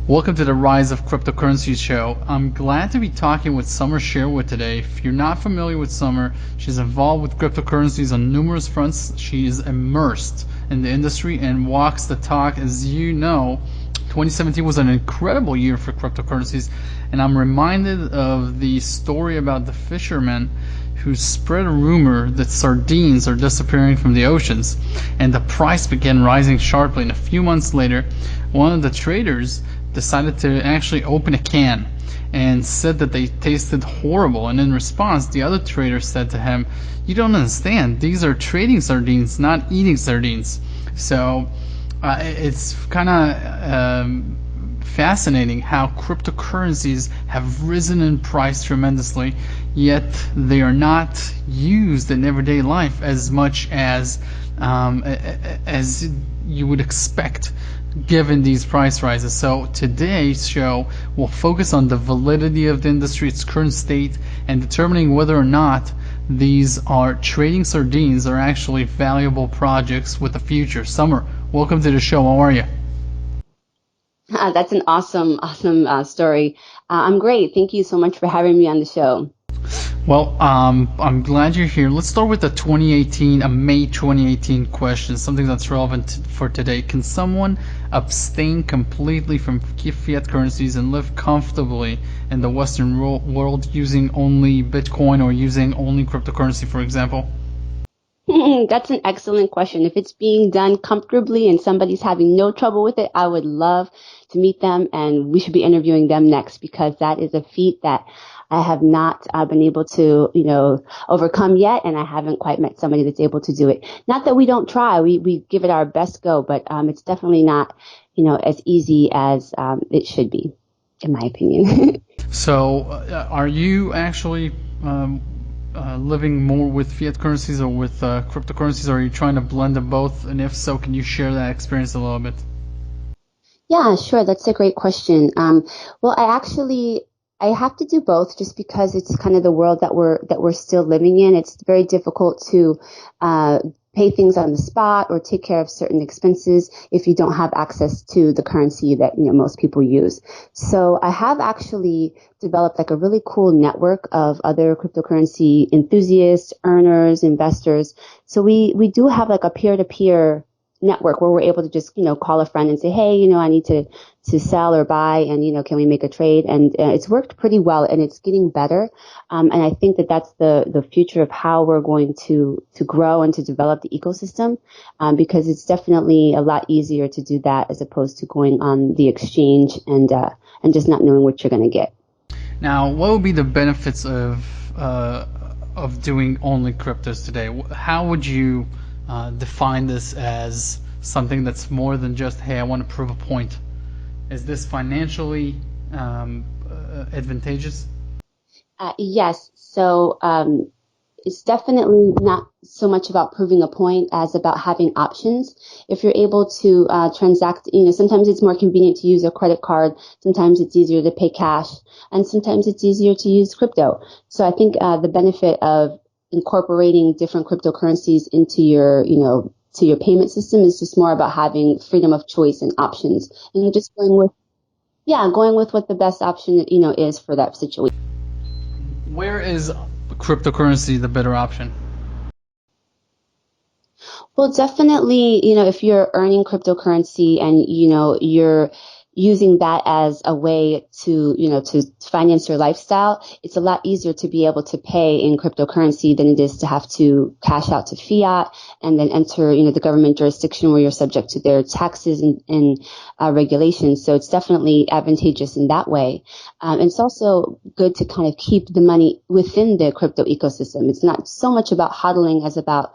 Welcome to the Rise of Cryptocurrencies show. I'm glad to be talking with Sommer Sherwood today. If you're not familiar with Sommer, she's involved with cryptocurrencies on numerous fronts. She is immersed in the industry and walks the talk. As you know, 2017 was an incredible year for cryptocurrencies, and I'm reminded of the story about the fisherman who spread a rumor that sardines are disappearing from the oceans, and the price began rising sharply. And a few months later, one of the traders decided to actually open a can and said that they tasted horrible. And in response, the other trader said to him, "You don't understand, these are trading sardines, not eating sardines." So it's kind of fascinating how cryptocurrencies have risen in price tremendously, yet they are not used in everyday life as much as you would expect given these price rises. So today's show will focus on the validity of the industry, its current state, and determining whether or not these are trading sardines or actually valuable projects with a future. Sommer, welcome to the show. How are you? That's an awesome story. I'm great. Thank you so much for having me on the show. Well, I'm glad you're here. Let's start with a May 2018 question, something that's relevant for today. Can someone abstain completely from fiat currencies and live comfortably in the Western world using only Bitcoin or using only cryptocurrency, for example? That's an excellent question. If it's being done comfortably and somebody's having no trouble with it, I would love to meet them, and we should be interviewing them next, because that is a feat that I have not been able to, overcome yet, and I haven't quite met somebody that's able to do it. Not that we don't try, we give it our best go, but it's definitely not, as easy as it should be, in my opinion. So, are you actually living more with fiat currencies or with cryptocurrencies, or are you trying to blend them both? And if so, can you share that experience a little bit? Yeah, sure. That's a great question. Well, I have to do both, just because it's kind of the world that we're still living in. It's very difficult to pay things on the spot or take care of certain expenses if you don't have access to the currency that most people use. So I have actually developed like a really cool network of other cryptocurrency enthusiasts, earners, investors. So we do have like a peer-to-peer network where we're able to just, call a friend and say, hey, I need to sell or buy, and, can we make a trade? And it's worked pretty well, and it's getting better. And I think that that's the future of how we're going to grow and to develop the ecosystem, because it's definitely a lot easier to do that as opposed to going on the exchange and just not knowing what you're going to get. Now, what would be the benefits of doing only cryptos today? How would you define this as something that's more than just, hey, I want to prove a point? Is this financially advantageous? Yes. So it's definitely not so much about proving a point as about having options. If you're able to transact, sometimes it's more convenient to use a credit card. Sometimes it's easier to pay cash, and sometimes it's easier to use crypto. So I think the benefit of incorporating different cryptocurrencies into your, to your payment system is just more about having freedom of choice and options, and just going with what the best option, is for that situation. Where is cryptocurrency the better option? Well, definitely, if you're earning cryptocurrency and, you're using that as a way to, to finance your lifestyle, it's a lot easier to be able to pay in cryptocurrency than it is to have to cash out to fiat and then enter, the government jurisdiction where you're subject to their taxes and regulations. So it's definitely advantageous in that way. And it's also good to kind of keep the money within the crypto ecosystem. It's not so much about hodling as about,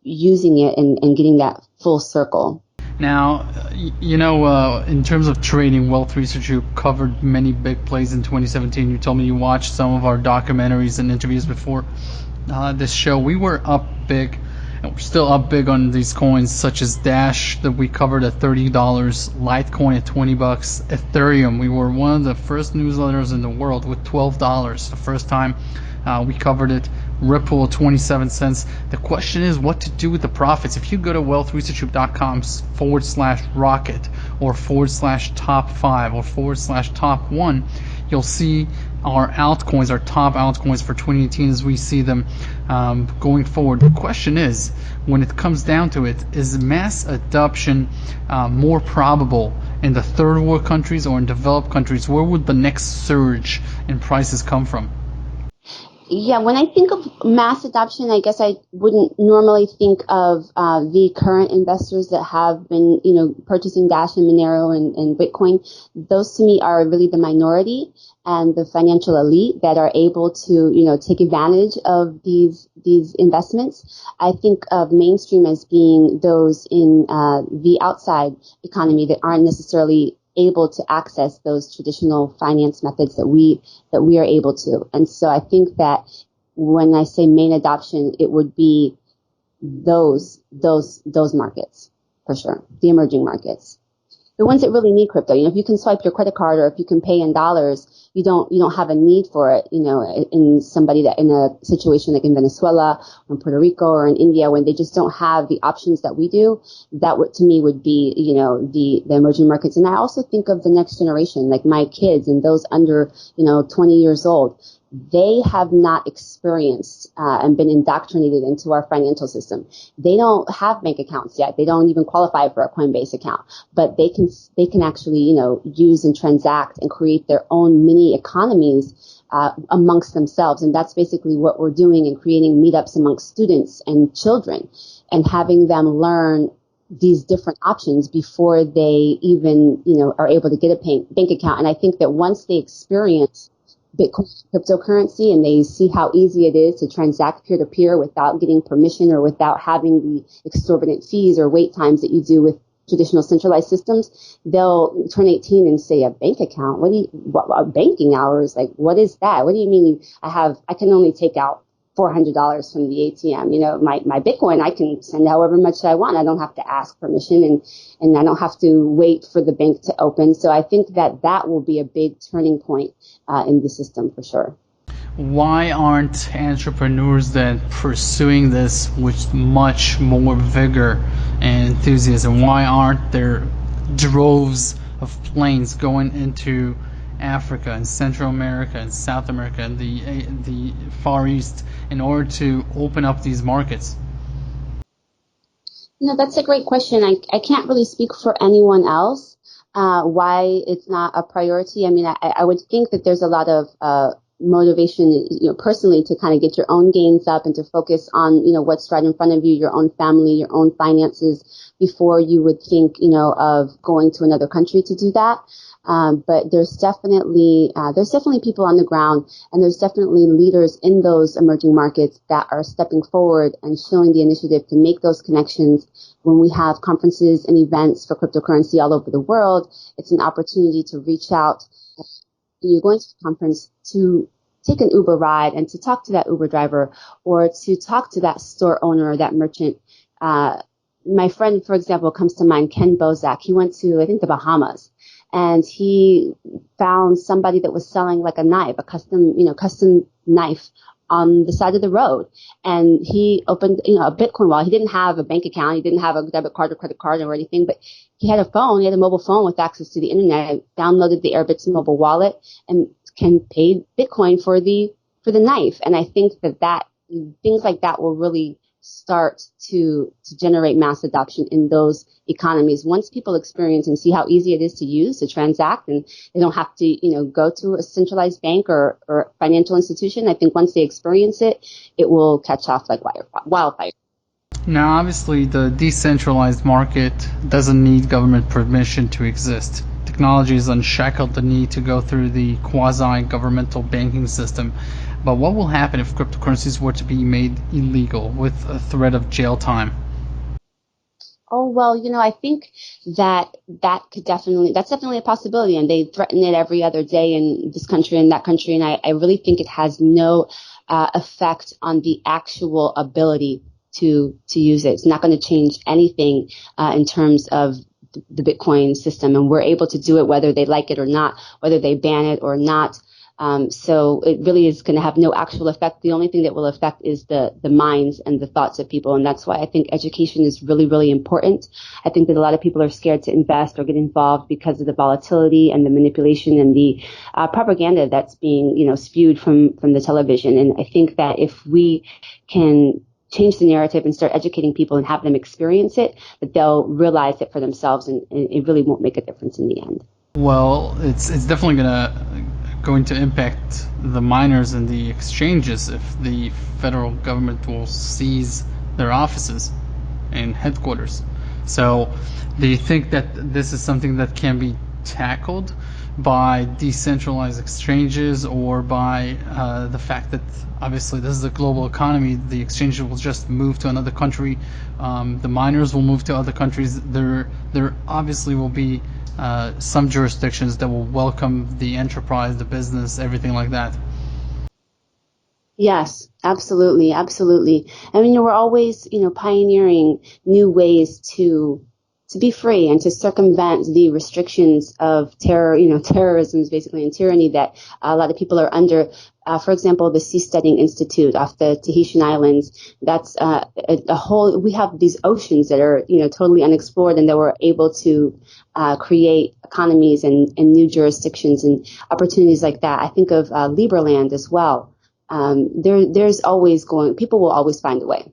using it and getting that full circle. Now, in terms of trading, Wealth Research Group covered many big plays in 2017. You told me you watched some of our documentaries and interviews before this show. We were up big, and we're still up big on these coins, such as Dash that we covered at $30, Litecoin at $20, Ethereum. We were one of the first newsletters in the world with $12 the first time we covered it. Ripple 27 cents. The question is what to do with the profits. If you go to wealthresearchgroup.com/rocket or /top5 or /top1, you'll see our altcoins, our top altcoins for 2018 as we see them going forward. The question is, when it comes down to it, is mass adoption more probable in the third world countries or in developed countries? Where would the next surge in prices come from? Yeah, when I think of mass adoption, I guess I wouldn't normally think of the current investors that have been, purchasing Dash and Monero and Bitcoin. Those to me are really the minority and the financial elite that are able to, take advantage of these investments. I think of mainstream as being those in the outside economy that aren't necessarily able to access those traditional finance methods that we are able to. And so I think that when I say main adoption, it would be those markets for sure, the emerging markets, the ones that really need crypto. If you can swipe your credit card or if you can pay in dollars, you don't have a need for it, in somebody that in a situation like in Venezuela or in Puerto Rico or in India when they just don't have the options that we do. That would, to me, would be, the emerging markets. And I also think of the next generation, like my kids and those under, 20 years old. They have not experienced and been indoctrinated into our financial system. They don't have bank accounts yet. They don't even qualify for a Coinbase account, but they can actually, use and transact and create their own mini economies amongst themselves. And that's basically what we're doing in creating meetups amongst students and children and having them learn these different options before they even, are able to get a bank account. And I think that once they experience Bitcoin cryptocurrency and they see how easy it is to transact peer-to-peer without getting permission or without having the exorbitant fees or wait times that you do with traditional centralized systems, they'll turn 18 and say, a bank account? What banking hours? Like, what is that? What do you mean I can only take out $400 from the ATM? My Bitcoin, I can send however much I want. I don't have to ask permission and I don't have to wait for the bank to open. So I think that will be a big turning point in the system for sure. Why aren't entrepreneurs then pursuing this with much more vigor and enthusiasm? Why aren't there droves of planes going into Africa and Central America and South America and the Far East in order to open up these markets? That's a great question. I can't really speak for anyone else why it's not a priority. I mean, I would think that there's a lot of motivation, personally to kind of get your own gains up and to focus on, what's right in front of you, your own family, your own finances before you would think, of going to another country to do that. But there's definitely people on the ground and there's definitely leaders in those emerging markets that are stepping forward and showing the initiative to make those connections. When we have conferences and events for cryptocurrency all over the world, it's an opportunity to reach out. You're going to the conference to take an Uber ride and to talk to that Uber driver or to talk to that store owner or that merchant. My friend, for example, comes to mind, Ken Bozak. He went to, I think, the Bahamas. And he found somebody that was selling like a knife, a custom knife on the side of the road. And he opened, a Bitcoin wallet. He didn't have a bank account. He didn't have a debit card or credit card or anything, but he had a phone. He had a mobile phone with access to the internet, downloaded the Airbits mobile wallet and can pay Bitcoin for the knife. And I think that things like that will really start to generate mass adoption in those economies. Once people experience and see how easy it is to use, to transact, and they don't have to, go to a centralized bank or financial institution, I think once they experience it, it will catch off like wildfire. Now, obviously, the decentralized market doesn't need government permission to exist. Technology has unshackled the need to go through the quasi-governmental banking system. But what will happen if cryptocurrencies were to be made illegal with a threat of jail time? Oh, well, I think that's definitely a possibility. And they threaten it every other day in this country and that country. And I really think it has no effect on the actual ability to use it. It's not going to change anything in terms of the Bitcoin system. And we're able to do it whether they like it or not, whether they ban it or not. So it really is going to have no actual effect. The only thing that will affect is the minds and the thoughts of people. And that's why I think education is really, really important. I think that a lot of people are scared to invest or get involved because of the volatility and the manipulation and the propaganda that's being, spewed from the television. And I think that if we can change the narrative and start educating people and have them experience it, that they'll realize it for themselves, and it really won't make a difference in the end. Well, it's definitely going to impact the miners and the exchanges if the federal government will seize their offices and headquarters. So, do you think that this is something that can be tackled by decentralized exchanges, or by the fact that obviously this is a global economy, the exchanges will just move to another country, the miners will move to other countries. There obviously will be some jurisdictions that will welcome the enterprise, the business, everything like that. Yes, absolutely, absolutely. I mean, we're always, pioneering new ways to be free and to circumvent the restrictions of terror, terrorism basically, and tyranny that a lot of people are under. For example, the Seasteading Institute off the Tahitian Islands, that's we have these oceans that are, totally unexplored, and that we're able to create economies and new jurisdictions and opportunities like that. I think of Liberland as well. People will always find a way.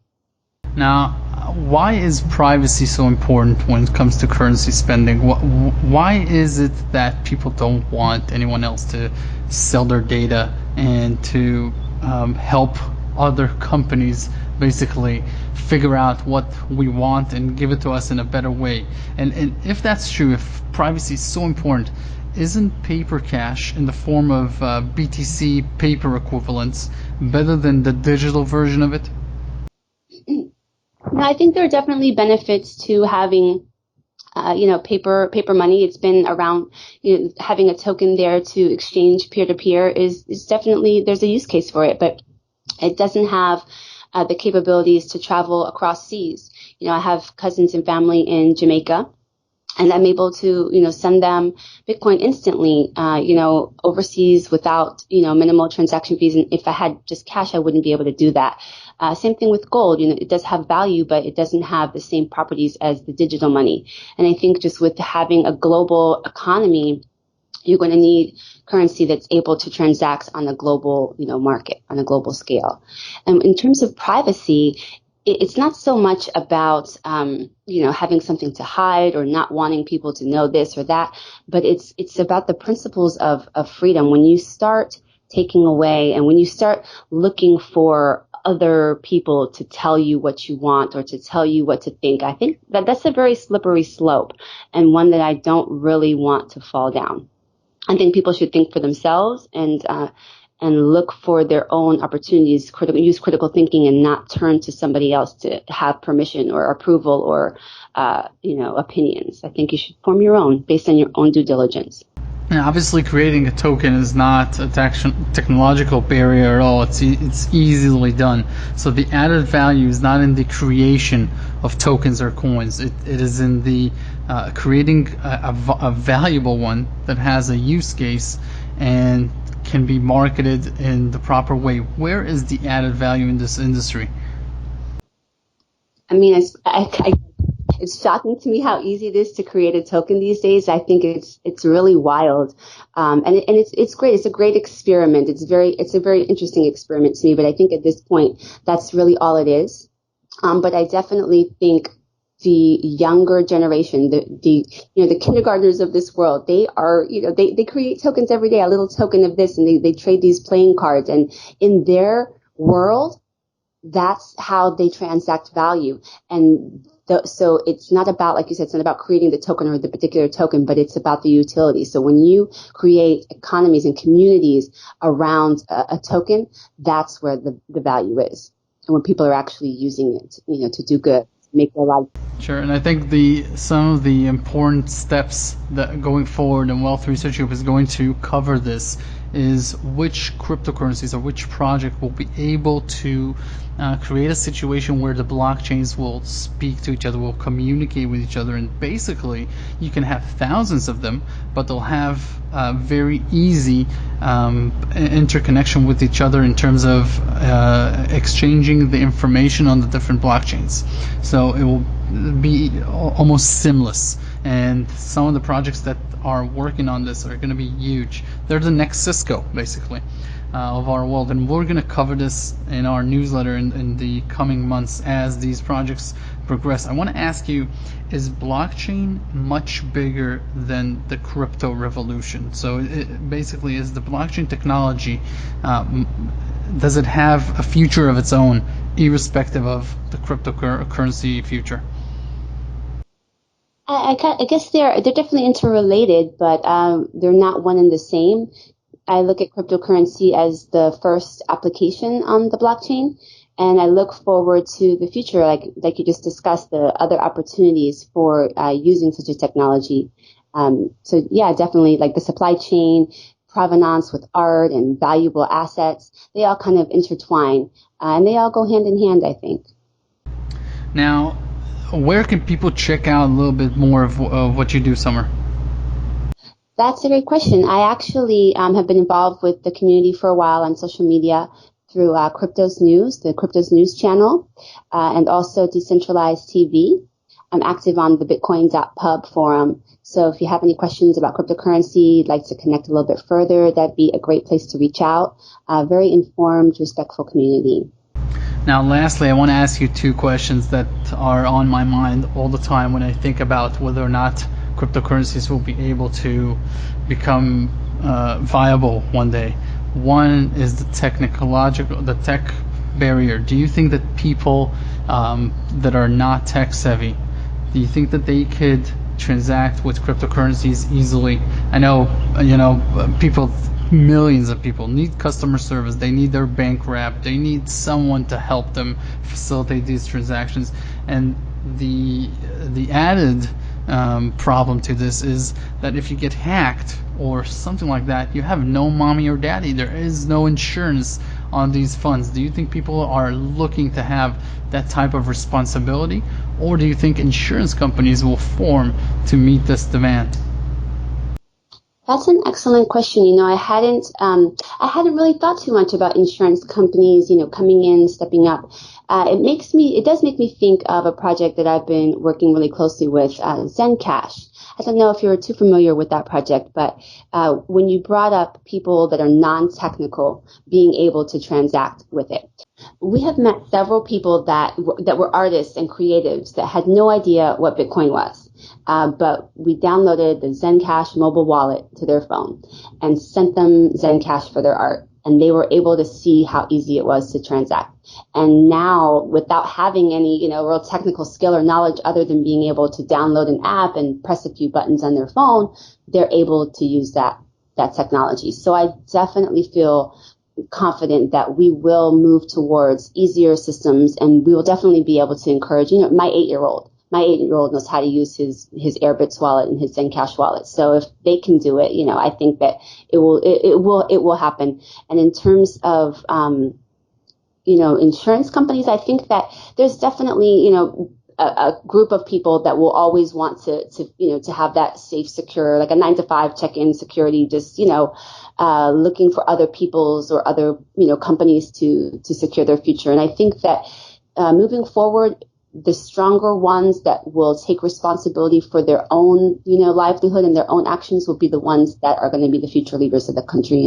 Now, why is privacy so important when it comes to currency spending? Why is it that people don't want anyone else to sell their data and to help other companies basically figure out what we want and give it to us in a better way? And if that's true, if privacy is so important, isn't paper cash in the form of BTC paper equivalents better than the digital version of it? No, I think there are definitely benefits to having, paper money. It's been around, having a token there to exchange peer to peer is definitely, there's a use case for it, but it doesn't have the capabilities to travel across seas. I have cousins and family in Jamaica, and I'm able to, send them Bitcoin instantly, overseas without, minimal transaction fees. And if I had just cash, I wouldn't be able to do that. Same thing with gold. It does have value, but it doesn't have the same properties as the digital money. And I think just with having a global economy, you're going to need currency that's able to transact on a global, market, on a global scale. And in terms of privacy, it's not so much about, having something to hide or not wanting people to know this or that, but it's about the principles of freedom. When you start taking away and when you start looking for other people to tell you what you want or to tell you what to think, I think that's a very slippery slope, and one that I don't really want to fall down. I think people should think for themselves and look for their own opportunities, use critical thinking, and not turn to somebody else to have permission or approval or, opinions. I think you should form your own based on your own due diligence. Now, obviously, creating a token is not a technological barrier at all. It's easily done. So the added value is not in the creation of tokens or coins. It is in the creating a valuable one that has a use case and can be marketed in the proper way. Where is the added value in this industry? I mean, it's shocking to me how easy it is to create a token these days. I think it's really wild, and it's great. It's a great experiment. It's a very interesting experiment to me. But I think at this point, that's really all it is. But I definitely think the younger generation, the kindergartners of this world, they are, they create tokens every day, a little token of this, and they trade these playing cards, and in their world, that's how they transact value. And so it's not about, like you said, it's not about creating the token or the particular token, but it's about the utility. So when you create economies and communities around a token, that's where the value is. And when people are actually using it, to do good, make their life. Sure, and I think some of the important steps that going forward, and Wealth Research Group is going to cover this is which cryptocurrencies or which project will be able to create a situation where the blockchains will speak to each other, will communicate with each other, and basically you can have thousands of them, but they'll have very easy interconnection with each other in terms of exchanging the information on the different blockchains. So it will be almost seamless. And some of the projects that are working on this are going to be huge. They're the next Cisco, basically, of our world. And we're going to cover this in our newsletter in the coming months as these projects progress. I want to ask you, is blockchain much bigger than the crypto revolution? So basically, is the blockchain technology, does it have a future of its own, irrespective of the cryptocurrency future? I guess they're definitely interrelated, but they're not one and the same. I look at cryptocurrency as the first application on the blockchain, and I look forward to the future, like you just discussed, the other opportunities for using such a technology. So yeah, definitely, like the supply chain, provenance with art and valuable assets, they all kind of intertwine, and they all go hand in hand, I think. Now, where can people check out a little bit more of what you do, Sommer? That's a great question. I actually have been involved with the community for a while on social media through Cryptos News, the Cryptos News channel, and also Decentralized TV. I'm active on the Bitcoin.pub forum. So if you have any questions about cryptocurrency, you'd like to connect a little bit further, that'd be a great place to reach out. Very informed, respectful community. Now, lastly, I want to ask you two questions that are on my mind all the time when I think about whether or not cryptocurrencies will be able to become viable one day. One is the tech barrier. Do you think that people that are not tech savvy, do you think that they could transact with cryptocurrencies easily? I know, people, millions of people need customer service. They need their bank rep. They need someone to help them facilitate these transactions. And the added problem to this is that if you get hacked or something like that, you have no mommy or daddy. There is no insurance on these funds. Do you think people are looking to have that type of responsibility, or do you think insurance companies will form to meet this demand? That's an excellent question. I hadn't really thought too much about insurance companies, coming in, stepping up. It does make me think of a project that I've been working really closely with, Zencash. I don't know if you're too familiar with that project, but when you brought up people that are non-technical being able to transact with it, we have met several people that were artists and creatives that had no idea what Bitcoin was. But we downloaded the Zencash mobile wallet to their phone and sent them Zencash for their art. And they were able to see how easy it was to transact. And now, without having any, real technical skill or knowledge other than being able to download an app and press a few buttons on their phone, they're able to use that technology. So I definitely feel confident that we will move towards easier systems, and we will definitely be able to encourage, my 8-year-old. My 8-year-old knows how to use his Airbits wallet and his Zencash wallet. So if they can do it, I think that it will happen. And in terms of, insurance companies, I think that there's definitely, a group of people that will always want to have that safe, secure, like a 9-to-5 check-in security, just, looking for other people's or other, companies to secure their future. And I think that, moving forward, the stronger ones that will take responsibility for their own, livelihood and their own actions will be the ones that are going to be the future leaders of the country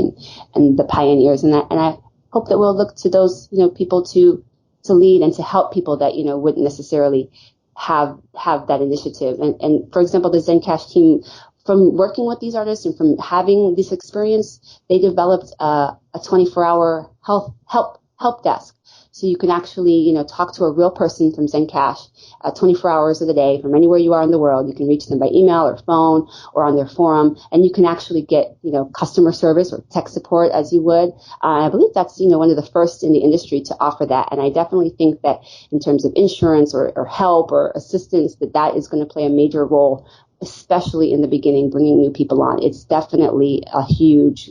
and the pioneers. And I hope that we'll look to those, people to lead and to help people that, wouldn't necessarily have that initiative. And for example, the Zencash team, from working with these artists and from having this experience, they developed a 24-hour help desk. So you can actually, talk to a real person from Zencash 24 hours of the day from anywhere you are in the world. You can reach them by email or phone or on their forum, and you can actually get, customer service or tech support as you would. I believe that's, one of the first in the industry to offer that. And I definitely think that in terms of insurance or help or assistance, that is going to play a major role especially in the beginning, bringing new people on. It's definitely a huge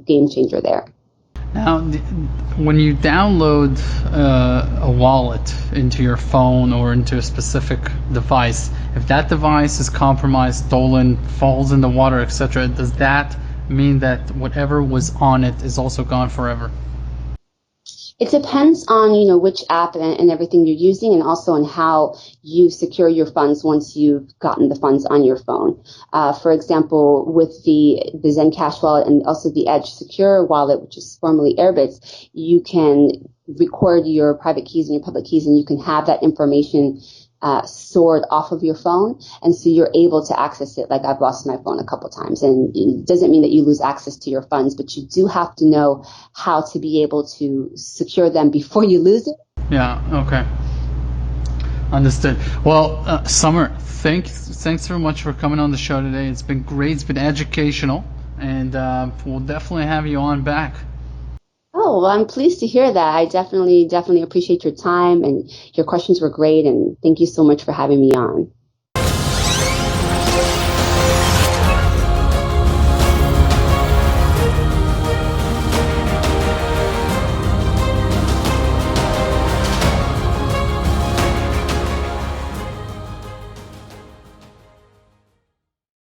game changer there. Now, when you download a wallet into your phone or into a specific device, if that device is compromised, stolen, falls in the water, etc., does that mean that whatever was on it is also gone forever? It depends on, which app and everything you're using, and also on how you secure your funds once you've gotten the funds on your phone. For example, with the Zencash wallet and also the Edge Secure wallet, which is formerly Airbitz, you can record your private keys and your public keys, and you can have that information stored off of your phone, and so you're able to access it. Like, I've lost my phone a couple times, and it doesn't mean that you lose access to your funds, but you do have to know how to be able to secure them before you lose it. Yeah, okay. Understood. Well, Sommer, thanks very much for coming on the show today. It's been great. It's been educational, and we'll definitely have you on back. Oh, well, I'm pleased to hear that. I definitely appreciate your time, and your questions were great, and thank you so much for having me on.